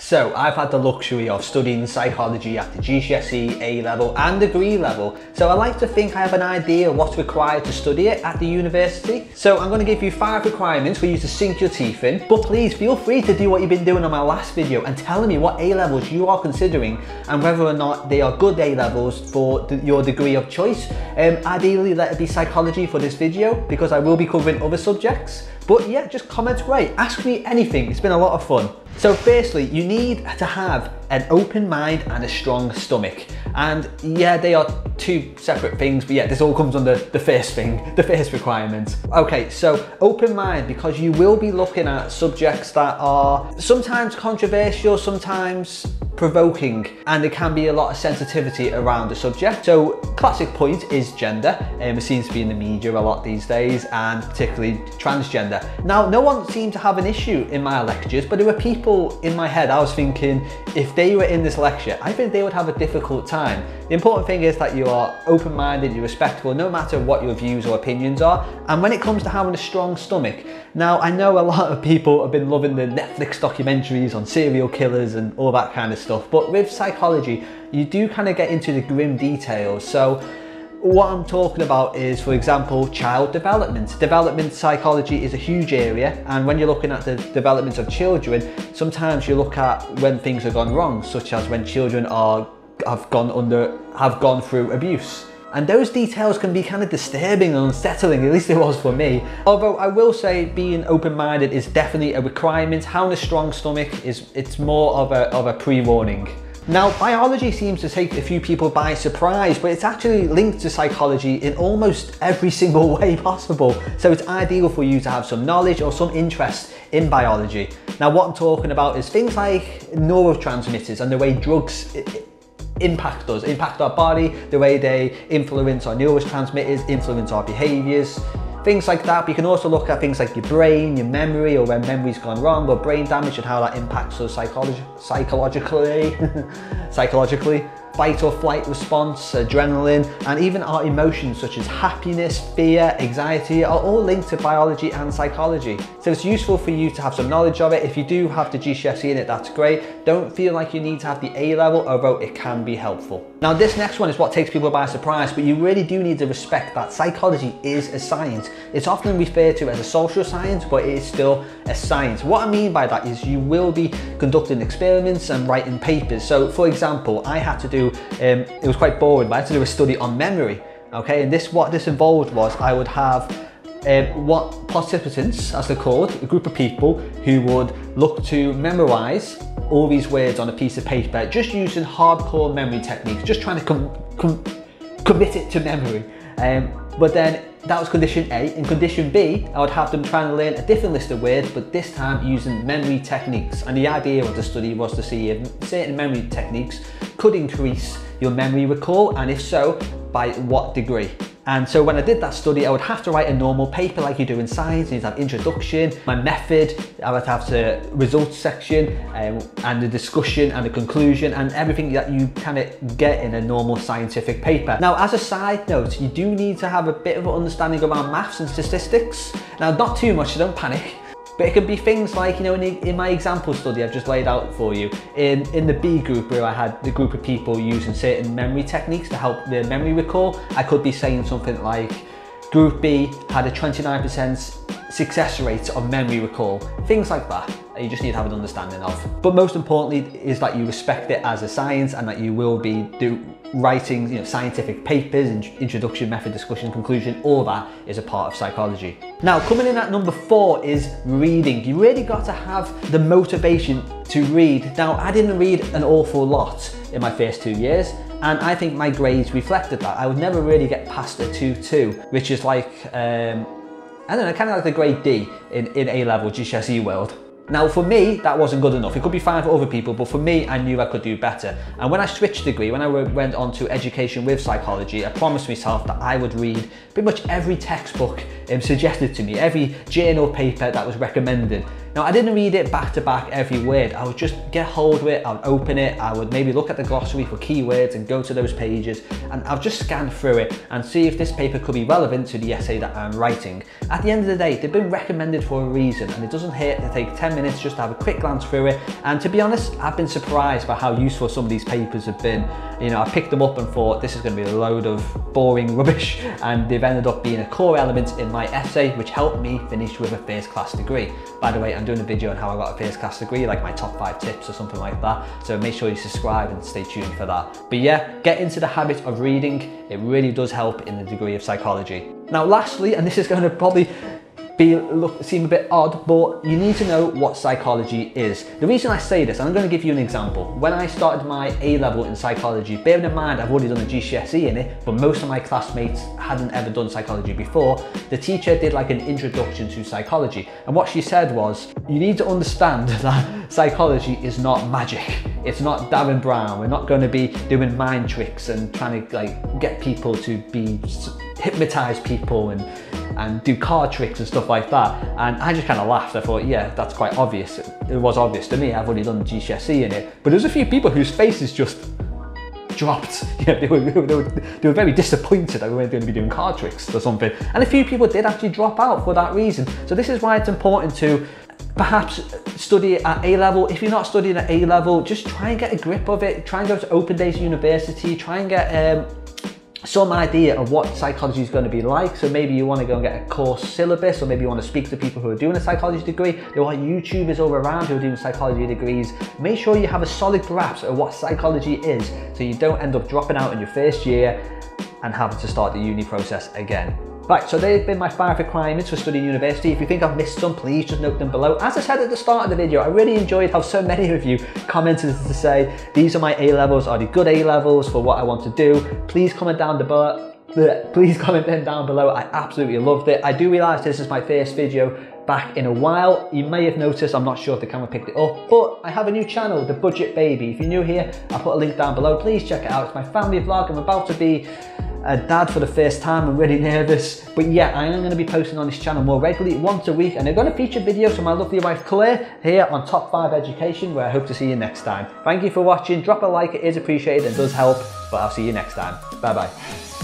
So I've had the luxury of studying psychology at the GCSE, A level and degree level. So I like to think I have an idea of what's required to study it at the university. So I'm going to give you 5 requirements for you to sink your teeth in. But please feel free to do what you've been doing on my last video and telling me what A levels you are considering and whether or not they are good A levels for your degree of choice. Ideally let it be psychology for this video because I will be covering other subjects. But yeah, just comment away, ask me anything, it's been a lot of fun. So firstly, you need to have an open mind and a strong stomach. And yeah, they are 2 separate things, but yeah, this all comes under the first thing, the first requirement. Okay, so open mind, because you will be looking at subjects that are sometimes controversial, sometimes provoking, and there can be a lot of sensitivity around the subject. So classic point is gender. It seems to be in the media a lot these days, and particularly transgender. Now, no one seemed to have an issue in my lectures, but there were people in my head, I was thinking, if they were in this lecture, I think they would have a difficult time. The important thing is that you are open-minded, you're respectful, no matter what your views or opinions are. And when it comes to having a strong stomach, now I know a lot of people have been loving the Netflix documentaries on serial killers and all that kind of stuff, but with psychology, you do kind of get into the grim details. So what I'm talking about is, for example, child development. Development psychology is a huge area, and when you're looking at the development of children, sometimes you look at when things have gone wrong, such as when children have gone through abuse. And those details can be kind of disturbing and unsettling, at least it was for me. Although I will say being open-minded is definitely a requirement. Having a strong stomach it's more of a pre-warning. Now, biology seems to take a few people by surprise, but it's actually linked to psychology in almost every single way possible. So it's ideal for you to have some knowledge or some interest in biology. Now, what I'm talking about is things like neurotransmitters and the way drugs impact us, impact our body, the way they influence our neurotransmitters, influence our behaviors, things like that. But you can also look at things like your brain, your memory, or when memory's gone wrong, or brain damage, and how that impacts us psychologically. Fight or flight response, adrenaline, and even our emotions such as happiness, fear, anxiety are all linked to biology and psychology. So it's useful for you to have some knowledge of it. If you do have the GCSE in it, that's great. Don't feel like you need to have the A level, although it can be helpful. Now this next one is what takes people by surprise, but you really do need to respect that psychology is a science. It's often referred to as a social science, but it is still a science. What I mean by that is you will be conducting experiments and writing papers. So for example, I had to do it was quite boring, but I had to do a study on memory. Okay, and what this involved was I would have what participants, as they're called, a group of people who would look to memorize all these words on a piece of paper, just using hardcore memory techniques, just trying to commit it to memory. But then that was condition A. In condition B, I would have them trying to learn a different list of words, but this time using memory techniques. And the idea of the study was to see if certain memory techniques could increase your memory recall, and if so, by what degree. And so when I did that study, I would have to write a normal paper like you do in science. You need to have introduction, my method, I would have the results section, and the discussion and the conclusion, and everything that you kind of get in a normal scientific paper. Now, as a side note, you do need to have a bit of an understanding around maths and statistics. Now, not too much, so don't panic. But it can be things like, you know, in my example study I've just laid out for you, in the B group where I had the group of people using certain memory techniques to help their memory recall, I could be saying something like, Group B had a 29% success rate of memory recall, things like that. You just need to have an understanding of. But most importantly is that you respect it as a science, and that you will be writing, you know, scientific papers, introduction, method, discussion, conclusion. All that is a part of psychology. Now, coming in at number 4 is reading. You really got to have the motivation to read. Now, I didn't read an awful lot in my first 2 years, and I think my grades reflected that. I would never really get past a 2-2, which is like, I don't know, kind of like the grade D in A level GCSE world. Now for me, that wasn't good enough. It could be fine for other people, but for me, I knew I could do better. And when I switched degree, when I went on to education with psychology, I promised myself that I would read pretty much every textbook suggested to me, every journal paper that was recommended. Now, I didn't read it back to back every word. I would just get hold of it, I would open it, I would maybe look at the glossary for keywords and go to those pages, and I'll just scan through it and see if this paper could be relevant to the essay that I'm writing. At the end of the day, they've been recommended for a reason, and it doesn't hurt to take 10 minutes just to have a quick glance through it. And to be honest, I've been surprised by how useful some of these papers have been. You know, I picked them up and thought this is going to be a load of boring rubbish, and they've ended up being a core element in my essay, which helped me finish with a first class degree. By the way, I'm doing a video on how I got a first class degree, like my top 5 tips or something like that, so make sure you subscribe and stay tuned for that. But yeah, get into the habit of reading. It really does help in the degree of psychology. Now lastly, and this is going to probably seem a bit odd, but you need to know what psychology is. The reason I say this, and I'm going to give you an example. When I started my A-level in psychology, bearing in mind I've already done a GCSE in it, but most of my classmates hadn't ever done psychology before, the teacher did like an introduction to psychology. And what she said was, you need to understand that psychology is not magic. It's not Darren Brown. We're not going to be doing mind tricks and trying to like get people to be hypnotize people and do card tricks and stuff like that. And I just kind of laughed. I thought, yeah, that's quite obvious. It was obvious to me. I've already done GCSE in it. But there's a few people whose faces just dropped. You know, they were very disappointed that we weren't going to be doing card tricks or something. And a few people did actually drop out for that reason. So this is why it's important to perhaps study at A-level. If you're not studying at A-level, just try and get a grip of it. Try and go to Open Days University. Try and get some idea of what psychology is going to be like. So maybe you want to go and get a course syllabus, or maybe you want to speak to people who are doing a psychology degree. There are YouTubers all around who are doing psychology degrees. Make sure you have a solid grasp of what psychology is, so you don't end up dropping out in your first year and having to start the uni process again. Right, so they've been my 5 requirements for studying university. If you think I've missed some, please just note them below. As I said at the start of the video, I really enjoyed how so many of you commented to say, these are my A-levels, are the good A-levels for what I want to do? Please comment down below. Please comment them down below. I absolutely loved it. I do realise this is my first video back in a while. You may have noticed, I'm not sure if the camera picked it up, but I have a new channel, The Budget Baby. If you're new here, I'll put a link down below. Please check it out. It's my family vlog. I'm about to be a dad for the first time. I'm really nervous, but yeah, I am going to be posting on this channel more regularly, once a week, and they're going to feature videos from my lovely wife Claire here on Top 5 Education, where I hope to see you next time. Thank you for watching. Drop a like, it is appreciated and does help, but I'll see you next time. Bye bye.